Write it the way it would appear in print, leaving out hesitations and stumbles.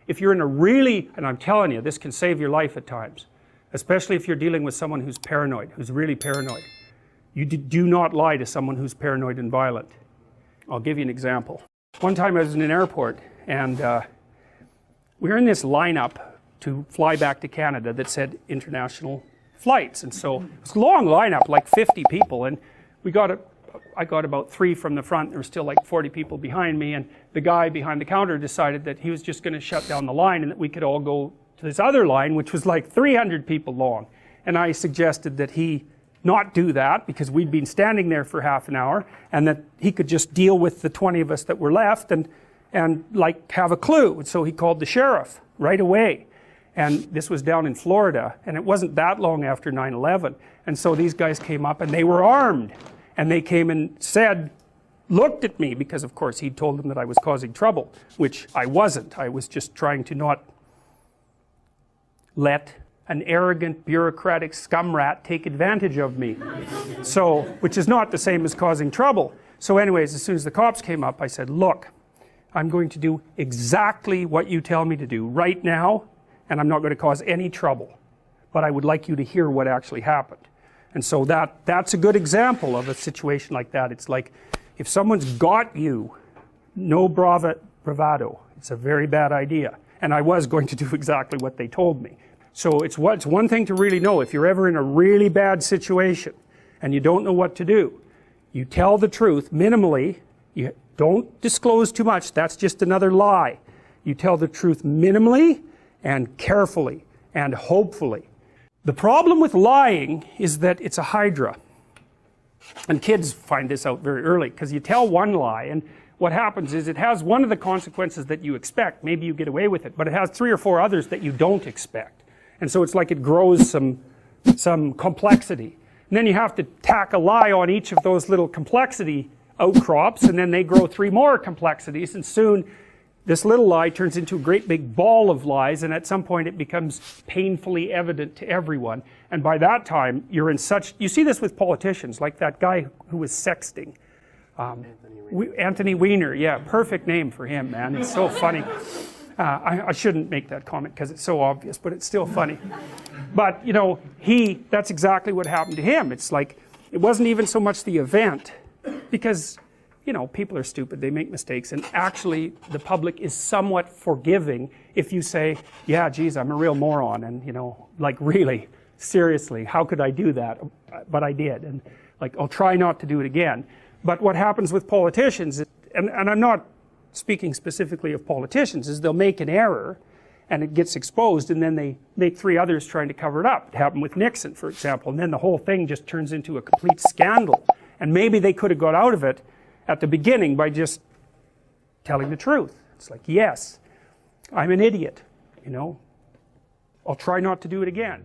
If you're in a really, and I'm telling you, this can save your life at times, especially if you're dealing with someone who's paranoid, who's really paranoid. You do not lie to someone who's paranoid and violent. I'll give you an example. One time I was in an airport, and we were in this lineup to fly back to Canada that said international flights, and so it was a long lineup, like 50 people, and I got about 3 from the front. There were still like 40 people behind me, and the guy behind the counter decided that he was just going to shut down the line and that we could all go to this other line, which was like 300 people long. And I suggested that he not do that because we'd been standing there for half an hour, and that he could just deal with the 20 of us that were left and like have a clue. And so he called the sheriff right away. And this was down in Florida, and it wasn't that long after 9/11. And so these guys came up, and they were armed. And they came and said, looked at me, because of course he'd told them that I was causing trouble, which I wasn't. I was just trying to not let an arrogant, bureaucratic scum rat take advantage of me. So, which is not the same as causing trouble. So anyways, as soon as the cops came up, I said, look, I'm going to do exactly what you tell me to do right now, and I'm not going to cause any trouble. But I would like you to hear what actually happened. And so that's a good example of a situation like that. It's like, if someone's got you, no bravado. It's a very bad idea. And I was going to do exactly what they told me. So it's one thing to really know. If you're ever in a really bad situation and you don't know what to do, you tell the truth minimally. You don't disclose too much. That's just another lie. You tell the truth minimally and carefully and hopefully. The problem with lying is that it's a hydra. And kids find this out very early, because you tell one lie, and what happens is it has one of the consequences that you expect. Maybe you get away with it, but it has 3 or 4 others that you don't expect. And so it's like it grows some complexity. And then you have to tack a lie on each of those little complexity outcrops, and then they grow 3 more complexities, and soon this little lie turns into a great big ball of lies, and at some point it becomes painfully evident to everyone. And by that time, you're in such... You see this with politicians, like that guy who was sexting. Anthony Weiner, yeah, perfect name for him, man. It's so funny. I shouldn't make that comment because it's so obvious, but it's still funny. But, you know, that's exactly what happened to him. It's like, it wasn't even so much the event, because... You know, people are stupid, they make mistakes, and actually the public is somewhat forgiving if you say, yeah, geez, I'm a real moron, and you know, like really, seriously, how could I do that? But I did, and like, I'll try not to do it again. But what happens with politicians, and I'm not speaking specifically of politicians, is they'll make an error, and it gets exposed, and then they make 3 others trying to cover it up. It happened with Nixon, for example, and then the whole thing just turns into a complete scandal. And maybe they could have got out of it at the beginning by just telling the truth. It's like, yes, I'm an idiot, you know, I'll try not to do it again.